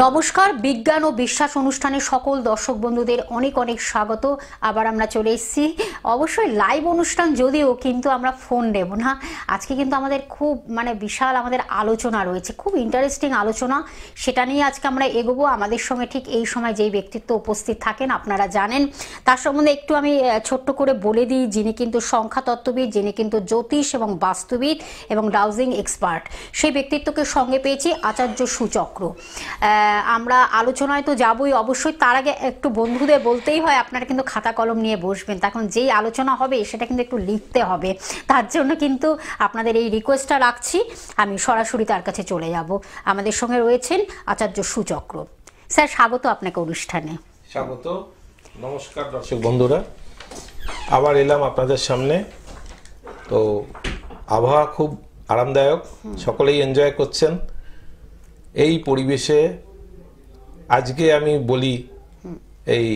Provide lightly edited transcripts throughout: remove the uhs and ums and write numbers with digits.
নমস্কার, বিজ্ঞান ও বিশ্বাস অনুষ্ঠানে সকল দর্শক বন্ধুদের অনেক অনেক স্বাগত। আবার আমরা চলে এসেছি, অবশ্যই লাইভ অনুষ্ঠান যদিও, কিন্তু আমরা ফোন নেব না। আজকে কিন্তু আমাদের খুব বিশাল আমাদের আলোচনা রয়েছে, খুব ইন্টারেস্টিং আলোচনা। সেটা নিয়ে আজকে আমরা এগোবো। আমাদের সঙ্গে ঠিক এই সময় যেই ব্যক্তিত্ব উপস্থিত থাকেন আপনারা জানেন, তার সম্বন্ধে একটু আমি ছোট্ট করে বলে দিই। যিনি কিন্তু সংখ্যাতত্ত্ববিদ, যিনি কিন্তু জ্যোতিষ এবং বাস্তুবিদ এবং ডাউজিং এক্সপার্ট, সেই ব্যক্তিত্বকে সঙ্গে পেয়েছি আচার্য সুচক্র। আমরা আলোচনায় তো যাবই অবশ্যই, তার আগে একটু বন্ধুদের বলতেই হয় আপনারা কিন্তু খাতা কলম নিয়ে বসবেন। তখন যেই আলোচনা হবে সেটা কিন্তু একটু লিখতে হবে, তার জন্য কিন্তু আপনাদের এই রিকোয়েস্টটা রাখছি। আমি সরাসরি তার কাছে চলে যাব। আমাদের সঙ্গে রয়েছেন আচার্য সুচক্র। স্যার, স্বাগত আপনাকে অনুষ্ঠানে। স্বাগত, নমস্কার দর্শক বন্ধুরা, আবার এলাম আপনাদের সামনে। তো আবহাওয়া খুব আরামদায়ক, সকলেই এনজয় করছেন এই পরিবেশে। আজকে আমি বলি, এই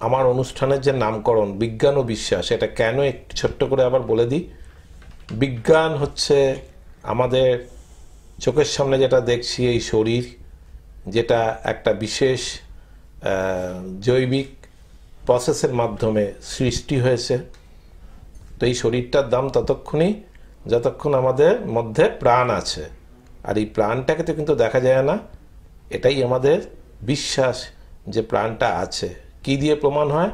আমার অনুষ্ঠানের যে নামকরণ বিজ্ঞান ও বিশ্বাস, এটা কেন একটু ছোট্ট করে আবার বলে দিই। বিজ্ঞান হচ্ছে আমাদের চোখের সামনে যেটা দেখছি, এই শরীর, যেটা একটা বিশেষ জৈবিক প্রসেসের মাধ্যমে সৃষ্টি হয়েছে। তো এই শরীরটার দাম ততক্ষণই যতক্ষণ আমাদের মধ্যে প্রাণ আছে, আর এই প্রাণটাকে তো কিন্তু দেখা যায় না। এটাই আমাদের বিশ্বাস যে প্রাণটা আছে। কি দিয়ে প্রমাণ হয়?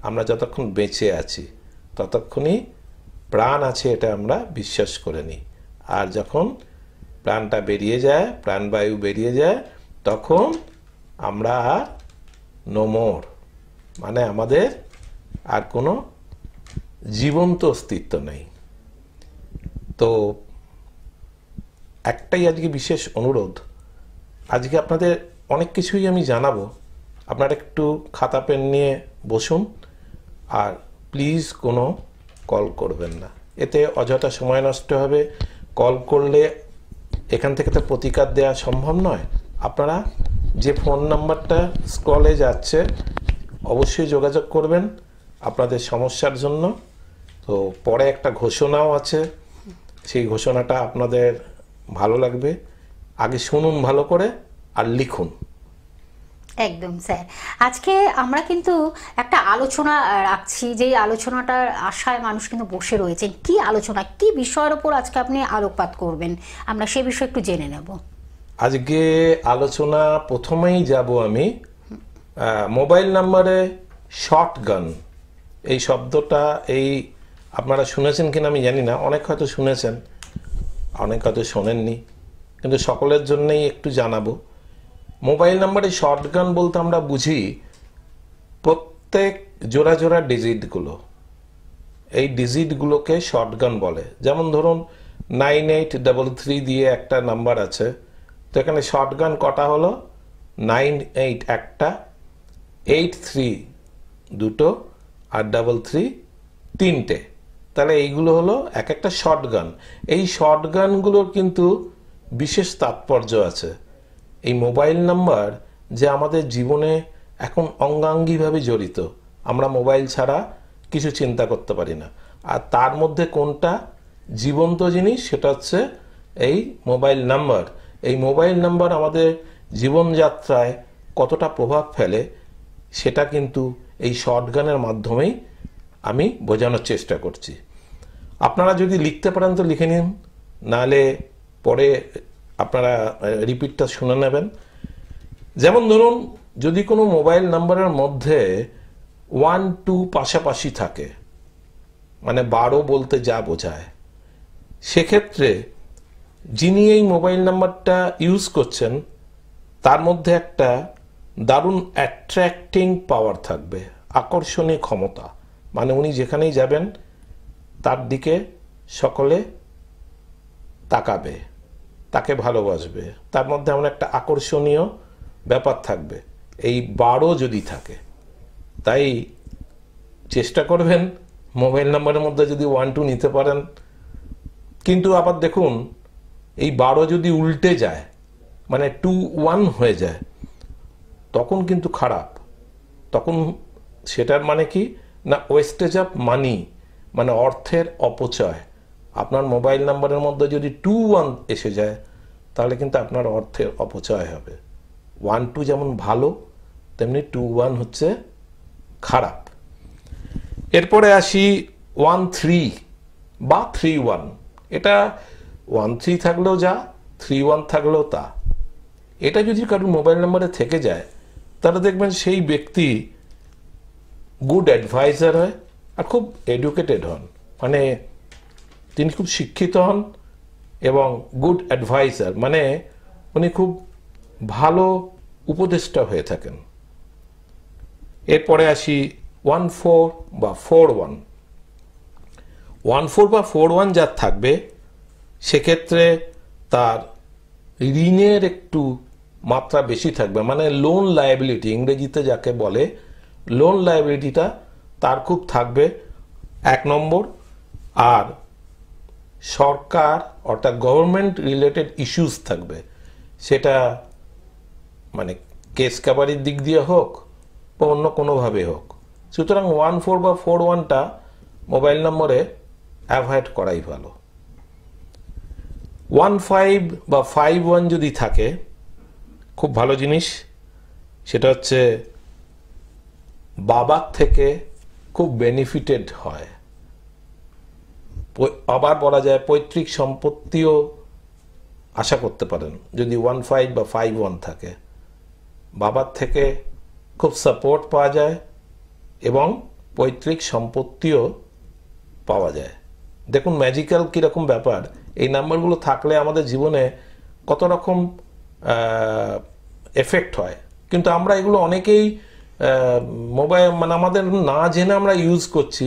আমরা যতক্ষণ বেঁচে আছি ততক্ষণই প্রাণ আছে, এটা আমরা বিশ্বাস করে নিই। আর যখন প্রাণটা বেরিয়ে যায়, প্রাণবায়ু বেরিয়ে যায়, তখন আমরা আর নোমর, মানে আমাদের আর কোনো জীবন্ত অস্তিত্ব নেই। তো একটাই আজকে বিশেষ অনুরোধ, আজকে আপনাদের অনেক কিছুই আমি জানাবো। আপনারা একটু খাতা পেন নিয়ে বসুন, আর প্লিজ কোনো কল করবেন না, এতে অযথা সময় নষ্ট হবে। কল করলে এখান থেকে তো প্রতিকার দেওয়া সম্ভব নয়। আপনারা যে ফোন নাম্বারটা স্ক্রলে যাচ্ছে অবশ্যই যোগাযোগ করবেন আপনাদের সমস্যার জন্য। তো পরে একটা ঘোষণাও আছে, সেই ঘোষণাটা আপনাদের ভালো লাগবে। আগে শুনুন ভালো করে আর লিখুন। একদম স্যার, আজকে আমরা কিন্তু একটা আলোচনা রাখছি, যেই আলোচনাটার আশায় মানুষ কিন্তু বসে রয়েছেন। কি আলোচনা, কি বিষয়ের উপর আজকে আপনি আলোকপাত করবেন, আমরা সে বিষয়ে একটু জেনে নেব। আজকে আলোচনা প্রথমেই যাব আমি মোবাইল নাম্বারে শর্টগান, এই শব্দটা, এই আপনারা শুনেছেন কিনা আমি জানি না। অনেক হয়তো শুনেছেন, অনেক হয়তো শোনেননি, কিন্তু সকলের জন্যই একটু জানাবো। মোবাইল নাম্বারে শর্টগান বলতে আমরা বুঝি প্রত্যেক জোড়া জোড়া ডিজিটগুলো, এই ডিজিটগুলোকে শর্টগান বলে। যেমন ধরুন 9833 দিয়ে একটা নাম্বার আছে, তো এখানে শর্টগান কটা হলো? 98 একটা, 83 দুটো, আর 33 তিনটে। তাহলে এইগুলো হলো এক একটা শর্টগান। এই শর্টগানগুলোর কিন্তু বিশেষ তাৎপর্য আছে। এই মোবাইল নাম্বার যে আমাদের জীবনে এখন অঙ্গাঙ্গিভাবে জড়িত, আমরা মোবাইল ছাড়া কিছু চিন্তা করতে পারি না। আর তার মধ্যে কোনটা জীবন্ত জিনিস, সেটা হচ্ছে এই মোবাইল নাম্বার। এই মোবাইল নাম্বার আমাদের জীবনযাত্রায় কতটা প্রভাব ফেলে সেটা কিন্তু এই শর্টগানের মাধ্যমেই আমি বোঝানোর চেষ্টা করছি। আপনারা যদি লিখতে পারেন তো লিখে নিন, নাহলে পরে আপনারা রিপিটটা শুনে নেবেন। যেমন ধরুন, যদি কোনো মোবাইল নাম্বারের মধ্যে 1 2 পাশাপাশি থাকে, মানে 12 বলতে যা বোঝায়, সেক্ষেত্রে যিনি এই মোবাইল নাম্বারটা ইউজ করছেন তার মধ্যে একটা দারুণ অ্যাট্রাক্টিং পাওয়ার থাকবে, আকর্ষণীয় ক্ষমতা। মানে উনি যেখানেই যাবেন তার দিকে সকলে তাকাবে, তাকে ভালোবাসবে। তার মধ্যে এমন একটা আকর্ষণীয় ব্যাপার থাকবে এই 12 যদি থাকে। তাই চেষ্টা করবেন মোবাইল নাম্বারের মধ্যে যদি 1 2 নিতে পারেন। কিন্তু আবার দেখুন, এই 12 যদি উল্টে যায়, মানে 2 1 হয়ে যায়, তখন কিন্তু খারাপ। তখন সেটার মানে কি না, ওয়েস্টেজ অফ মানি, মানে অর্থের অপচয়। আপনার মোবাইল নাম্বারের মধ্যে যদি 2 1 এসে যায়, তাহলে কিন্তু আপনার অর্থের অপচয় হবে। 1-2 যেমন ভালো, তেমনি 2-1 হচ্ছে খারাপ। এরপরে আসি 1-3 বা 3-1। এটা 1-3 থাকলেও যা, 3-1 থাকলেও তা। এটা যদি কারোর মোবাইল নাম্বারে থেকে যায়, তাহলে দেখবেন সেই ব্যক্তি গুড অ্যাডভাইজার হয় আর খুব এডুকেটেড হন, মানে তিনি খুব শিক্ষিত হন এবং গুড অ্যাডভাইজার মানে উনি খুব ভালো উপদেষ্টা হয়ে থাকেন। এরপরে আসি 1-4 বা 4-1। 1-4 বা 4-1 যার থাকবে, সেক্ষেত্রে তার ঋণের একটু মাত্রা বেশি থাকবে, মানে লোন লায়াবিলিটি ইংরেজিতে যাকে বলে, লোন লায়াবিলিটিটা তার খুব থাকবে 1 নম্বর। আর সরকার অর্থাৎ গভর্নমেন্ট রিলেটেড ইস্যুস থাকবে, সেটা মানে কেস কাবারির দিক দিয়ে হোক বা অন্য কোনোভাবে হোক। সুতরাং 1-4 বা 4-1টা মোবাইল নম্বরে অ্যাভয়েড করাই ভালো। 1-5 বা 5-1 যদি থাকে, খুব ভালো জিনিস। সেটা হচ্ছে বাবার থেকে খুব বেনিফিটেড হয়, আবার বলা যায় পৈতৃক সম্পত্তিও আশা করতে পারেন যদি 1-5 বা 5-1 থাকে। বাবার থেকে খুব সাপোর্ট পাওয়া যায় এবং পৈতৃক সম্পত্তিও পাওয়া যায়। দেখুন ম্যাজিক্যাল কীরকম ব্যাপার, এই নাম্বারগুলো থাকলে আমাদের জীবনে কত রকম এফেক্ট হয়, কিন্তু আমরা এগুলো অনেকেই মোবাইল মানে আমাদের না জেনে আমরা ইউজ করছি,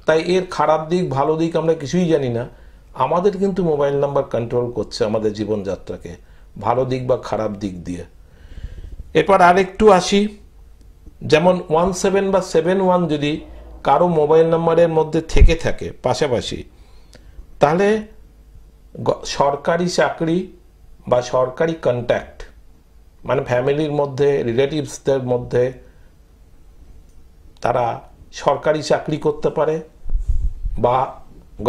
তাই এর খারাপ দিক ভালো দিক আমরা কিছুই জানি না। আমাদের কিন্তু মোবাইল নাম্বার কন্ট্রোল করছে আমাদের জীবনযাত্রাকে ভালো দিক বা খারাপ দিক দিয়ে। এরপর আরেকটু আসি, যেমন 1-7 বা 7-1 যদি কারো মোবাইল নাম্বারের মধ্যে থেকে থাকে পাশাপাশি, তাহলে সরকারি চাকরি বা সরকারি কন্ট্যাক্ট মানে ফ্যামিলির মধ্যে রিলেটিভসদের মধ্যে তারা সরকারি চাকরি করতে পারে বা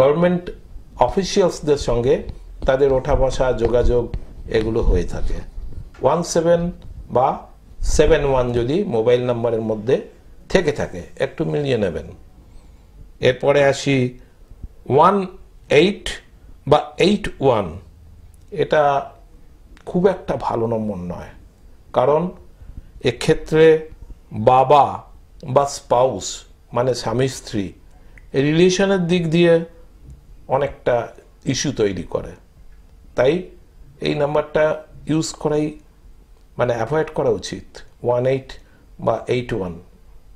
গভর্নমেন্ট অফিসিয়ালসদের সঙ্গে তাদের ওঠা বসা যোগাযোগ এগুলো হয়ে থাকে। 1-7 বা 7-1 যদি মোবাইল নাম্বারের মধ্যে থেকে থাকে, একটু মিলিয়ে নেবেন। এরপরে আসি 1-8 বা 8-1। এটা খুব একটা ভালো নম্বর নয়, কারণ এক্ষেত্রে বাবা বা স্পাউস মানে স্বামী স্ত্রী এই রিলেশনের দিক দিয়ে অনেকটা ইস্যু তৈরি করে, তাই এই নাম্বারটা ইউজ করাই মানে অ্যাভয়েড করা উচিত। 1-8 বা 8-1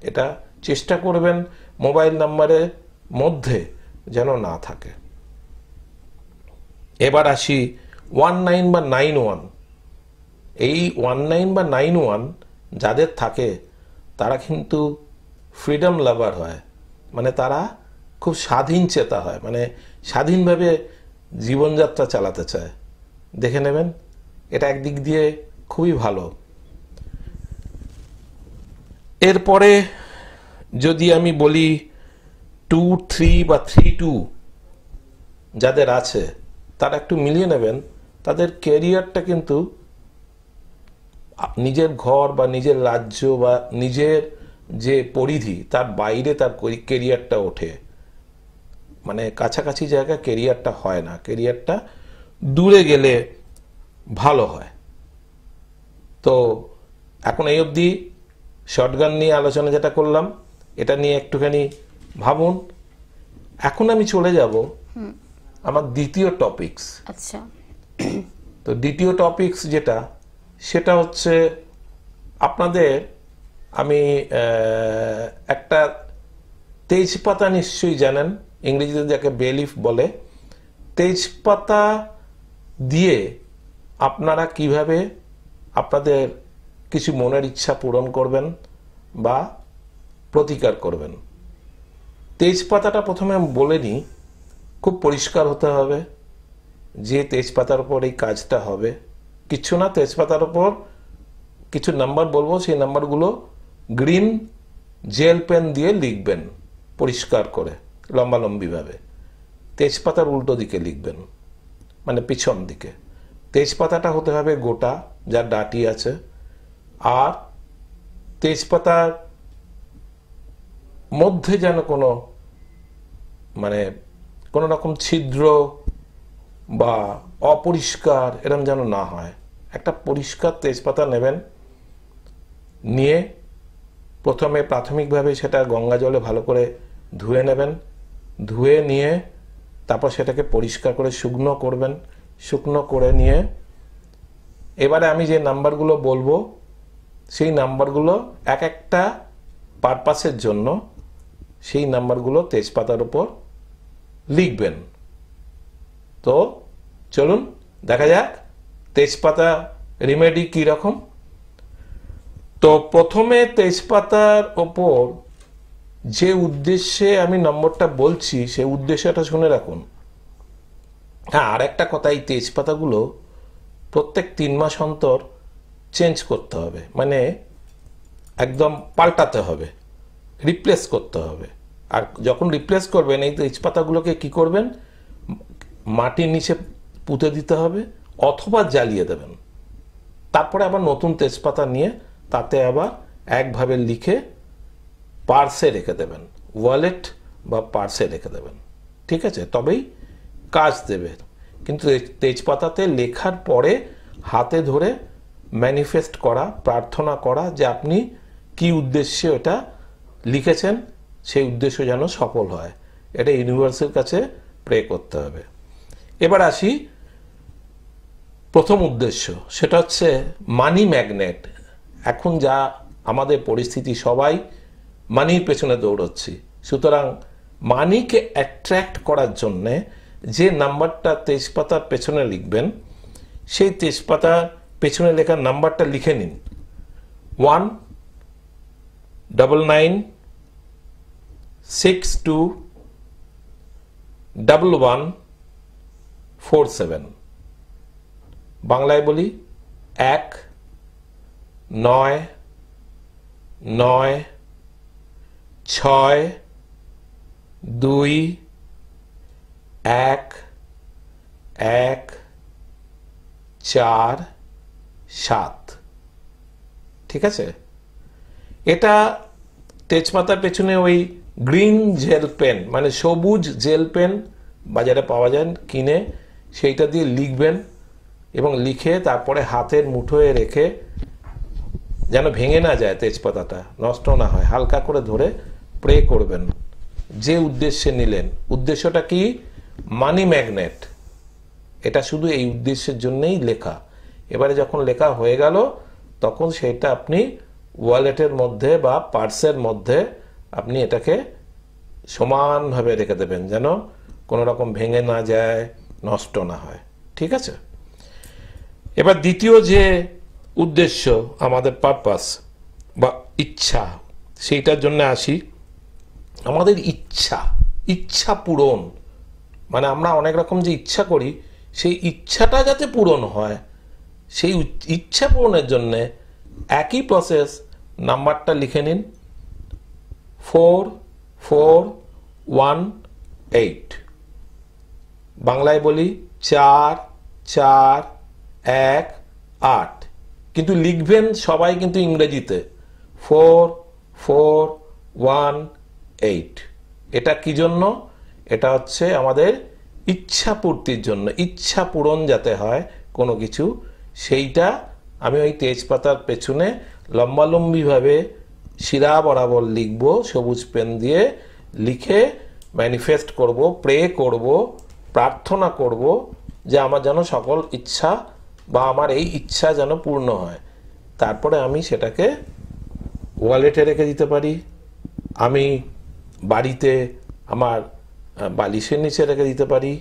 এটা চেষ্টা করবেন মোবাইল নাম্বারের মধ্যে যেন না থাকে। এবার আসি 1-9 বা 9-1। এই 1-9 বা 9-1 যাদের থাকে তারা কিন্তু ফ্রিডম লাভার হয়, মানে তারা খুব স্বাধীন চেতা হয়, মানে স্বাধীনভাবে জীবনযাত্রা চালাতে চায়। দেখে নেবেন, এটা একদিক দিয়ে খুবই ভালো। এরপরে যদি আমি বলি 2-3 বা 3-2 যাদের আছে, তারা একটু মিলিয়ে নেবেন, তাদের ক্যারিয়ারটা কিন্তু নিজের ঘর বা নিজের রাজ্য বা নিজের যে পরিধি তার বাইরে তার ক্যারিয়ারটা ওঠে, মানে কাছাকাছি জায়গায় ক্যারিয়ারটা হয় না, ক্যারিয়ারটা দূরে গেলে ভালো হয়। তো এখন এই অবধি শর্টগান নিয়ে আলোচনা যেটা করলাম, এটা নিয়ে একটুখানি ভাবুন। এখন আমি চলে যাব আমার দ্বিতীয় টপিকস। আচ্ছা, তো দ্বিতীয় টপিকস যেটা, সেটা হচ্ছে আপনাদের আমি একটা তেজপাতা নিশ্চয়ই জানেন, ইংরেজিতে যাকে বে লিফ বলে, তেজপাতা দিয়ে আপনারা কিভাবে আপনাদের কিছু মনের ইচ্ছা পূরণ করবেন বা প্রতিকার করবেন। তেজপাতাটা প্রথমে আমি বলে নিই, খুব পরিষ্কার হতে হবে যে তেজপাতার উপর এই কাজটা হবে। কিছু না, তেজপাতার উপর কিছু নাম্বার বলবো, সেই নাম্বারগুলো গ্রিন জেল পেন দিয়ে লিখবেন পরিষ্কার করে লম্বালম্বিভাবে। তেজপাতার উল্টো দিকে লিখবেন, মানে পিছন দিকে। তেজপাতাটা হতে হবে গোটা, যার ডাঁটি আছে, আর তেজপাতার মধ্যে যেন কোনো মানে কোনো রকম ছিদ্র বা অপরিষ্কার এরকম যেন না হয়। একটা পরিষ্কার তেজপাতা নেবেন, নিয়ে প্রথমে প্রাথমিকভাবে সেটা গঙ্গা জলে ভালো করে ধুয়ে নেবেন, ধুয়ে নিয়ে তারপর সেটাকে পরিষ্কার করে শুকনো করবেন। শুকনো করে নিয়ে এবারে আমি যে নাম্বারগুলো বলবো সেই নাম্বারগুলো এক একটা পারপাসের জন্য সেই নাম্বারগুলো তেজপাতার উপর লিখবেন। তো চলুন দেখা যাক তেজপাতা রেমেডি কি রকম। তো প্রথমে তেজপাতার ওপর যে উদ্দেশ্যে আমি নম্বরটা বলছি সেই উদ্দেশ্যটা শুনে রাখুন। হ্যাঁ, আর একটা কথা, এই তেজপাতাগুলো প্রত্যেক 3 মাস অন্তর চেঞ্জ করতে হবে, মানে একদম পাল্টাতে হবে, রিপ্লেস করতে হবে। আর যখন রিপ্লেস করবেন এই তেজপাতাগুলোকে কি করবেন, মাটির নিচে পুঁতে দিতে হবে অথবা জ্বালিয়ে দেবেন। তারপরে আবার নতুন তেজপাতা নিয়ে তাতে আবার একভাবে লিখে পার্সে রেখে দেবেন, ওয়ালেট বা পার্সে রেখে দেবেন। ঠিক আছে, তবেই কাজ দেবে। কিন্তু তেজপাতাতে লেখার পরে হাতে ধরে ম্যানিফেস্ট করা, প্রার্থনা করা যে আপনি কি উদ্দেশ্যে ওটা লিখেছেন সেই উদ্দেশ্য যেন সফল হয়, এটা ইউনিভার্সের কাছে প্রে করতে হবে। এবার আসি প্রথম উদ্দেশ্য, সেটা হচ্ছে মানি ম্যাগনেট। এখন যা আমাদের পরিস্থিতি, সবাই মানির পেছনে দৌড়চ্ছি, সুতরাং মানিকে অ্যাট্রাক্ট করার জন্যে যে নাম্বারটা তেজপাতার পেছনে লিখবেন সেই তেজপাতার পেছনে লেখার নাম্বারটা লিখে নিন, 199621147। বাংলায় বলি 19962117। ঠিক আছে, এটা তেজপাতার পেছনে ওই গ্রিন জেল পেন, মানে সবুজ জেল পেন বাজারে পাওয়া যায়, কিনে সেইটা দিয়ে লিখবেন এবং লিখে তারপরে হাতের মুঠোয় রেখে, যেন ভেঙে না যায়, তেজপাতাটা নষ্ট না হয়, হালকা করে ধরে প্রে করবেন যে উদ্দেশ্যে নিলেন। উদ্দেশ্যটা কি? Money magnet. এটা শুধু এই উদ্দেশ্যের জন্যই লেখা। এবারে যখন লেখা হয়ে গেল তখন সেটা আপনি ওয়ালেটের মধ্যে বা পার্সের মধ্যে আপনি এটাকে সমানভাবে রেখে দেবেন, যেন কোনো রকম ভেঙে না যায়, নষ্ট না হয়। ঠিক আছে, এবার দ্বিতীয় যে উদ্দেশ্য আমাদের পারপাস বা ইচ্ছা, সেইটার জন্য আসি। আমাদের ইচ্ছা পূরণ, মানে আমরা অনেক রকম যে ইচ্ছা করি সেই ইচ্ছাটা যাতে পূরণ হয়, সেই ইচ্ছা পূরণের জন্যে একই প্রসেস, নাম্বারটা লিখে নিন 4418। বাংলায় বলি 4418, কিন্তু লিখবেন সবাই কিন্তু ইংরেজিতে 4418। এটা কি জন্য? এটা হচ্ছে আমাদের ইচ্ছা পূর্তির জন্য, ইচ্ছা পূরণ যাতে হয় কোনো কিছু, সেইটা আমি ওই তেজপাতার পেছনে লম্বালম্বিভাবে শিরা বরাবর লিখব, সবুজ পেন দিয়ে লিখে ম্যানিফেস্ট করব, প্রে করব, প্রার্থনা করব যে আমার যেন সকল ইচ্ছা বা আমার এই ইচ্ছা যেন পূর্ণ হয়। তারপরে আমি সেটাকে ওয়ালেটে রেখে দিতে পারি, আমি বাড়িতে আমার বালিশের নিচে রেখে দিতে পারি,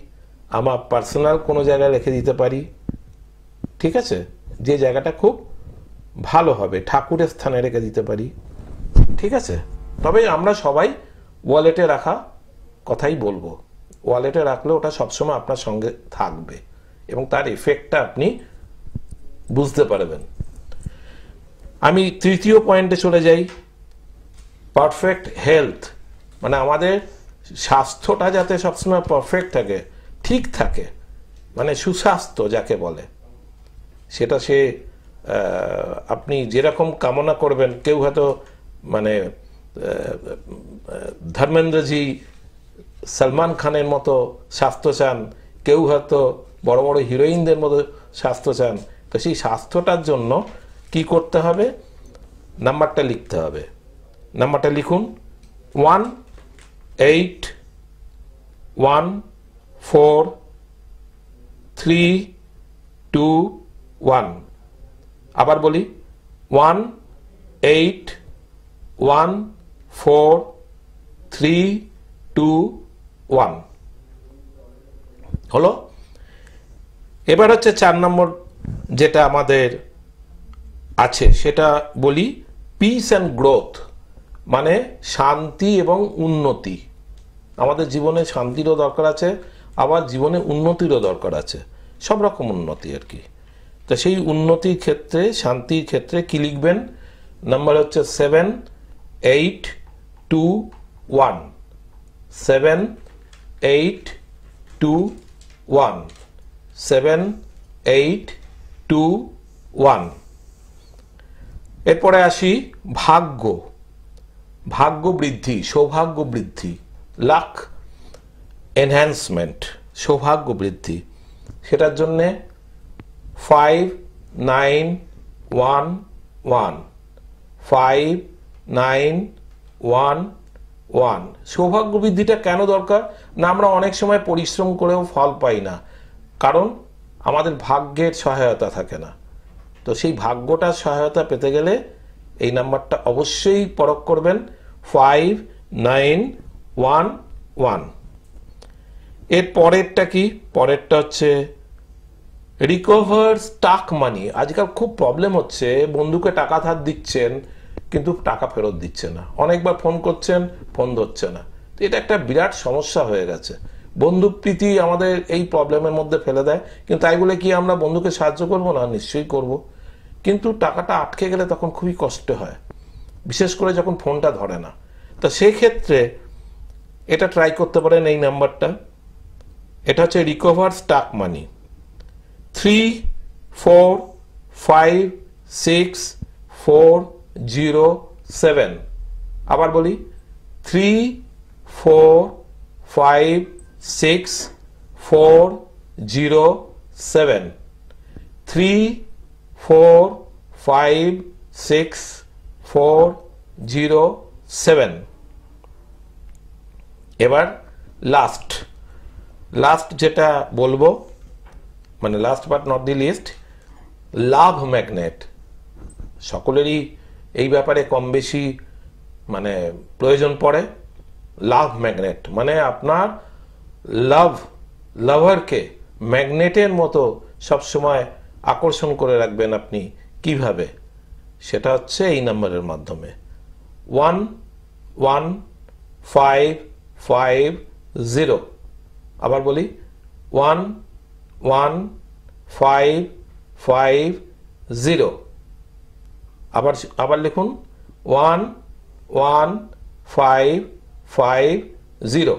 আমার পার্সোনাল কোনো জায়গায় রেখে দিতে পারি। ঠিক আছে, যে জায়গাটা খুব ভালো হবে, ঠাকুরের স্থানে রেখে দিতে পারি। ঠিক আছে, তবে আমরা সবাই ওয়ালেটে রাখা কথাই বলবো। ওয়ালেটে রাখলে ওটা সবসময় আপনার সঙ্গে থাকবে এবং তার এফেক্টটা আপনি বুঝতে পারবেন। আমি তৃতীয় পয়েন্টে চলে যাই, পারফেক্ট হেলথ, মানে আমাদের স্বাস্থ্যটা যাতে সবসময় পারফেক্ট থাকে, ঠিক থাকে, মানে সুস্বাস্থ্য যাকে বলে, সেটা সে আপনি যেরকম কামনা করবেন, কেউ হয়তো মানে ধর্মেন্দ্রজি সলমান খানের মতো স্বাস্থ্য চান, কেউ হয়তো বড় বড় হিরোইনদের মতো স্বাস্থ্য চান। তো সেই স্বাস্থ্যটার জন্য কি করতে হবে, নাম্বারটা লিখতে হবে। নাম্বারটা লিখুন 1814321। আবার বলি 1814321। হলো? এবার হচ্ছে 4 নম্বর যেটা আমাদের আছে সেটা বলি পিস অ্যান্ড গ্রোথ, মানে শান্তি এবং উন্নতি। আমাদের জীবনে শান্তিরও দরকার আছে, আবার জীবনে উন্নতিরও দরকার আছে, সব রকম উন্নতি আর কি। তো সেই উন্নতির ক্ষেত্রে, শান্তির ক্ষেত্রে কি লিখবেন? নাম্বার হচ্ছে 7821, 7821, 7821। এরপরে আসি ভাগ্য, ভাগ্য বৃদ্ধি, সৌভাগ্য বৃদ্ধি, লাক এনহ্যান্সমেন্ট, সৌভাগ্য বৃদ্ধি। সেটার জন্যে 5911, 5911। সৌভাগ্য বৃদ্ধিটা কেন দরকার না, আমরা অনেক সময় পরিশ্রম করেও ফল পাই না, কারণ আমাদের ভাগ্যের সহায়তা থাকে না। তো সেই ভাগ্যটার সহায়তা পেতে গেলে এই নাম্বারটা অবশ্যই পরখ করবেন, 5911। এর পরেরটা কি? পরেরটা হচ্ছে রিকভার স্টাক মানি। আজকাল খুব প্রবলেম হচ্ছে, বন্ধুকে টাকা ধার দিচ্ছেন কিন্তু টাকা ফেরত দিচ্ছে না, অনেকবার ফোন করছেন, ফোন ধরছে না। তো এটা একটা বিরাট সমস্যা হয়ে গেছে। বন্ধুপ্রীতি আমাদের এই প্রবলেমের মধ্যে ফেলে দেয়, কিন্তু তাই বলে কি আমরা বন্ধুকে সাহায্য করব না? নিশ্চয়ই করব, কিন্তু টাকাটা আটকে গেলে তখন খুবই কষ্ট হয়, বিশেষ করে যখন ফোনটা ধরে না। তো সেই ক্ষেত্রে এটা ট্রাই করতে পারেন, এই নাম্বারটা। এটা হচ্ছে রিকভার স্টাক মানি, 345647। আবার বলি 345647, 345647। এবার লাস্ট যেটা বলবো, মানে last but not the least, love magnet. সকলেরই এই ব্যাপারে কম বেশি মানে প্রয়োজন পড়ে। লাভ ম্যাগনেট মানে আপনার লাভারকে ম্যাগনেটের মতো সবসময় আকর্ষণ করে রাখবেন আপনি। কিভাবে? সেটা হচ্ছে এই নাম্বারের মাধ্যমে, 11550। আবার বলি 11550। আবার লিখুন 11550।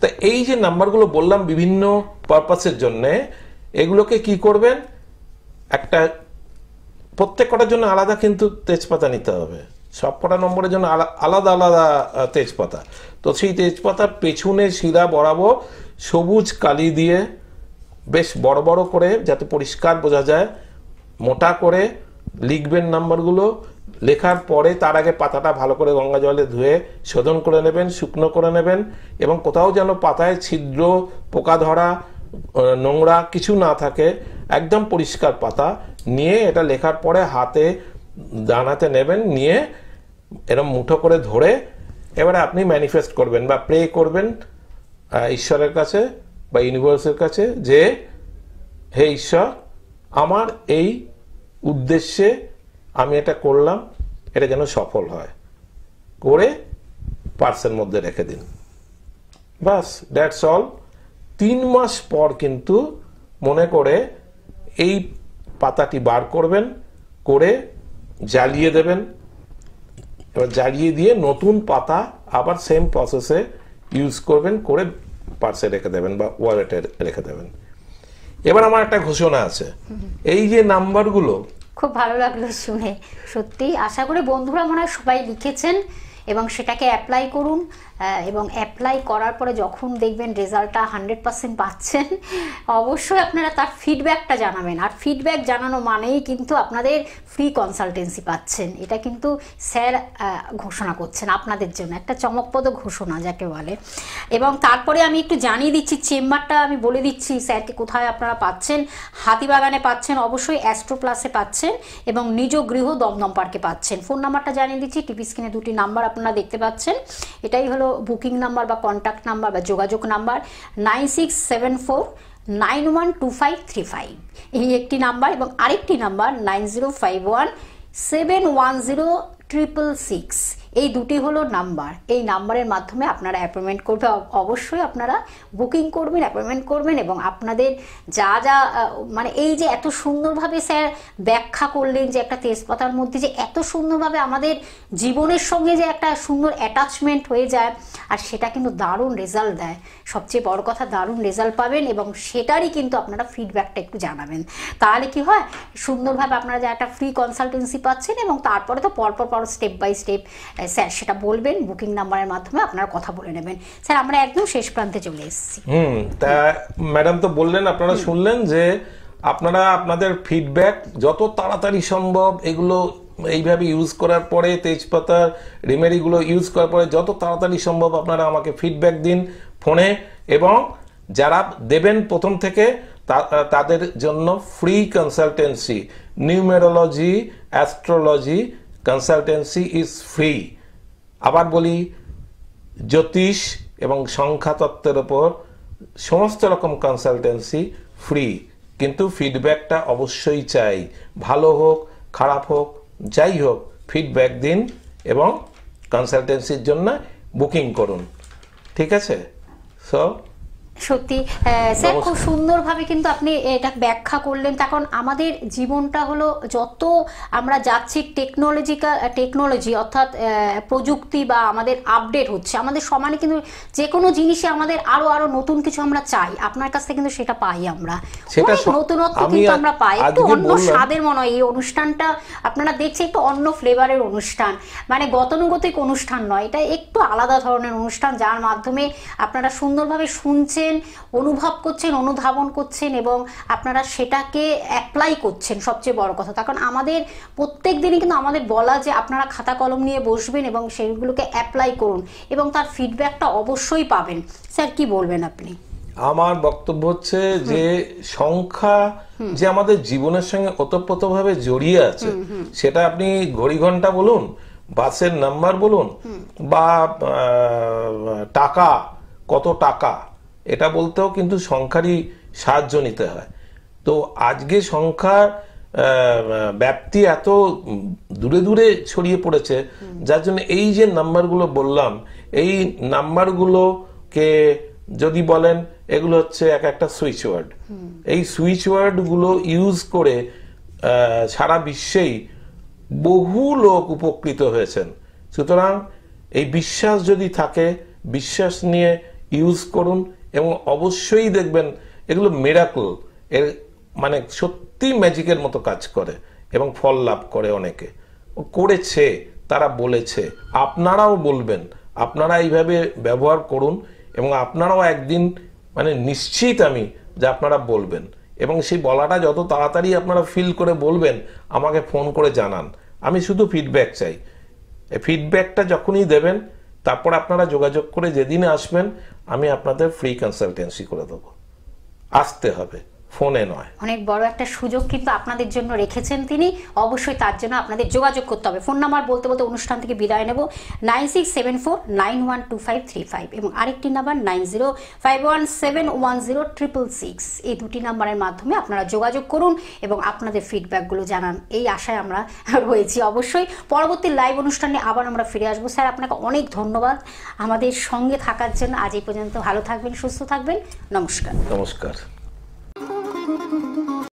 তা এই যে নাম্বারগুলো বললাম বিভিন্ন পারপাসের জন্য, এগুলোকে কি করবেন, একটা প্রত্যেক কটার জন্য আলাদা কিন্তু তেজপাতা নিতে হবে, সব কটা নম্বরের জন্য আলাদা আলাদা তেজপাতা। তো সেই তেজপাতার পেছনে শিরা বরাবর সবুজ কালি দিয়ে বেশ বড় বড় করে, যাতে পরিষ্কার বোঝা যায়, মোটা করে লিখবেন নাম্বারগুলো। লেখার পরে তার আগে পাতাটা ভালো করে গঙ্গা জলে ধুয়ে শোধন করে নেবেন, শুকনো করে নেবেন, এবং কোথাও যেন পাতায় ছিদ্র, পোকা ধরা, নোংরা কিছু না থাকে, একদম পরিষ্কার পাতা নিয়ে এটা লেখার পরে হাতে দানাতে নেবেন, নিয়ে এরকম মুঠো করে ধরে এবারে আপনি ম্যানিফেস্ট করবেন বা প্রে করবেন ঈশ্বরের কাছে বা ইউনিভার্সের কাছে যে, হে ঈশ্বর, আমার এই উদ্দেশ্যে আমি এটা করলাম, এটা যেন সফল হয়, করে পার্সের মধ্যে রেখে দিন। বাস, দ্যাটস অল। 3 মাস পর কিন্তু মনে করে এই পাতাটি বার করবেন, করে জ্বালিয়ে দেবেন। এবার জ্বালিয়ে দিয়ে নতুন পাতা আবার সেম প্রসেসে ইউজ করবেন, করে পার্সে রেখে দেবেন বা ওয়ালেটে রেখে দেবেন। এবার আমার একটা ঘোষণা আছে, এই যে নাম্বারগুলো খুব ভালো লাগলো শুনে, সত্যি আশা করি বন্ধুরা মনে হয় সবাই লিখেছেন এবং সেটাকে অ্যাপ্লাই করুন, এবং অ্যাপ্লাই করার পরে যখন দেখবেন রেজাল্টটা 100% পাচ্ছেন, অবশ্যই আপনারা তার ফিডব্যাকটা জানাবেন। আর ফিডব্যাক জানানো মানেই কিন্তু আপনাদের ফ্রি কনসালটেন্সি পাচ্ছেন, এটা কিন্তু স্যার ঘোষণা করছেন আপনাদের জন্য, একটা চমকপ্রদ ঘোষণা যাকে বলে। এবং তারপরে আমি একটু জানিয়ে দিচ্ছি চেম্বারটা, আমি বলে দিচ্ছি স্যারকে কোথায় আপনারা পাচ্ছেন। হাতিবাগানে পাচ্ছেন, অবশ্যই অ্যাস্ট্রো প্লাসে পাচ্ছেন, এবং নিজ গৃহ দমদম পার্কে পাচ্ছেন। ফোন নাম্বারটা জানিয়ে দিচ্ছি, টিভি স্ক্রিনে দুটি নাম্বার আপনারা দেখতে পাচ্ছেন, এটাই হলো বুকিং নাম্বার বা কন্ট্যাক্ট নাম্বার বা যোগাযোগ নাম্বার 9674912535, এই একটি নাম্বার, এবং আরেকটি নাম্বার 9051710666, এই দুটি হলো নাম্বার। এই নাম্বারের মাধ্যমে আপনারা অ্যাপয়েন্টমেন্ট করবে, অবশ্যই আপনারা বুকিং করবেন, অ্যাপয়েন্টমেন্ট করবেন, এবং আপনাদের যা যা মানে এই যে এত সুন্দরভাবে স্যার ব্যাখ্যা করলেন যে একটা তেজপাতার মধ্যে যে এত সুন্দরভাবে আমাদের জীবনের সঙ্গে যে একটা সুন্দর অ্যাটাচমেন্ট হয়ে যায়, আর সেটা কিন্তু দারুণ রেজাল্ট দেয়। সবচেয়ে বড় কথা, দারুণ রেজাল্ট পাবেন, এবং সেটারই কিন্তু আপনারা ফিডব্যাকটা একটু জানাবেন। তাহলে কি হয়, সুন্দরভাবে আপনারা যে একটা ফ্রি কনসালটেন্সি পাচ্ছেন, এবং তারপরে তো পরপর স্টেপ বাই স্টেপ স্যার সেটা বলবেন, বুকিং নাম্বারের মাধ্যমে আপনারা কথা বলে নেবেন। স্যার আমরা একদম শেষ প্রান্তে চলে এসেছি। তা ম্যাডাম তো বললেন, আপনারা শুনলেন যে আপনারা আপনাদের ফিডব্যাক যত তাড়াতাড়ি সম্ভব এগুলো এইভাবে ইউজ করার পরে, তেজপাতার রেমেডিগুলো ইউজ করার পরে যত তাড়াতাড়ি সম্ভব আপনারা আমাকে ফিডব্যাক দিন ফোনে, এবং যারা দেবেন প্রথম থেকে তাদের জন্য free consultancy, numerology, astrology consultancy is free. আবার বলি, জ্যোতিষ এবং সংখ্যাতত্ত্বের ওপর সমস্ত রকম কনসালটেন্সি ফ্রি, কিন্তু ফিডব্যাকটা অবশ্যই চাই, ভালো হোক খারাপ হোক যাই হোক, ফিডব্যাক দিন এবং কনসালটেন্সির জন্য বুকিং করুন, ঠিক আছে? সো সত্যি স্যার খুব সুন্দরভাবে কিন্তু আপনি এটা ব্যাখ্যা করলেন। তখন আমাদের জীবনটা হলো, যত আমরা যাচ্ছি টেকনোলজি অর্থাৎ প্রযুক্তি বা আমাদের আপডেট হচ্ছে, আমাদের সমানে কিন্তু যে কোনো জিনিসে আমাদের আরো নতুন কিছু আমরা চাই, আপনার কাছ থেকে কিন্তু সেটা পাই, আমরা নতুনত্ব কিন্তু আমরা পাই, একটু অন্য স্বাদের মনে হয়। এই অনুষ্ঠানটা আপনারা দেখছেন একটু অন্য ফ্লেভারের অনুষ্ঠান, মানে গতানুগতিক অনুষ্ঠান নয়, এটা একটু আলাদা ধরনের অনুষ্ঠান, যার মাধ্যমে আপনারা সুন্দরভাবে শুনছেন, অনুভব করছেন, অনুধাবন করছেন, এবং আপনারা সেটাকে অ্যাপ্লাই করছেন। সবচেয়ে বড় কথা, তখন আমাদের প্রত্যেক দিনই কিন্তু আমাদের বলা যে আপনারা খাতা কলম নিয়ে বসবেন এবং সেইগুলোকে অ্যাপ্লাই করুন, এবং তার ফিডব্যাকটা অবশ্যই পাবেন। স্যার কি বলবেন আপনি? আমার বক্তব্য হচ্ছে যে সংখ্যা যে আমাদের জীবনের সঙ্গে ওতপ্রোতভাবে জড়িয়ে আছে, সেটা আপনি ঘড়ি ঘন্টা বলুন, বাসের নাম্বার বলুন, বা টাকা, কত টাকা, এটা বলতেও কিন্তু সংখ্যারই সাহায্য নিতে হয়। তো আজকে সংখ্যার ব্যাপ্তি এত দূরে দূরে ছড়িয়ে পড়েছে, যার জন্য এই যে নাম্বারগুলো বললাম, এই নাম্বারগুলোকে যদি বলেন, এগুলো হচ্ছে এক একটা সুইচ ওয়ার্ড। এই সুইচ ওয়ার্ডগুলো ইউজ করে সারা বিশ্বেই বহু লোক উপকৃত হয়েছেন। সুতরাং এই বিশ্বাস যদি থাকে, বিশ্বাস নিয়ে ইউজ করুন, এবং অবশ্যই দেখবেন এগুলো মিরাকল, এর মানে সত্যি ম্যাজিকের মতো কাজ করে এবং ফল লাভ করে। অনেকে করেছে, তারা বলেছে, আপনারাও বলবেন, আপনারা এইভাবে ব্যবহার করুন, এবং আপনারাও একদিন মানে নিশ্চিত আমি যে আপনারা বলবেন, এবং সেই বলাটা যত তাড়াতাড়ি আপনারা ফিল করে বলবেন, আমাকে ফোন করে জানান। আমি শুধু ফিডব্যাক চাই। এই ফিডব্যাকটা যখনই দেবেন, তারপর আপনারা যোগাযোগ করে যেদিন আসবেন, আমি আপনাদের ফ্রি কনসালটেন্সি করে দেবো। আসতে হবে, ফোনে নয়। অনেক বড় একটা সুযোগ কিন্তু আপনাদের জন্য রেখেছেন তিনি, অবশ্যই তার জন্য আপনাদের যোগাযোগ করতে হবে। ফোন নাম্বার বলতে বলতে অনুষ্ঠান থেকে বিদায় নেব, 9674912535, এবং আরেকটি নাম্বার 9051710666। এই দুটি নাম্বারের মাধ্যমে আপনারা যোগাযোগ করুন এবং আপনাদের ফিডব্যাকগুলো জানান, এই আশায় আমরা রয়েছি। অবশ্যই পরবর্তী লাইভ অনুষ্ঠানে আবার আমরা ফিরে আসবো। স্যার আপনাকে অনেক ধন্যবাদ আমাদের সঙ্গে থাকার জন্য। আজ এই পর্যন্ত, ভালো থাকবেন, সুস্থ থাকবেন, নমস্কার। নমস্কার।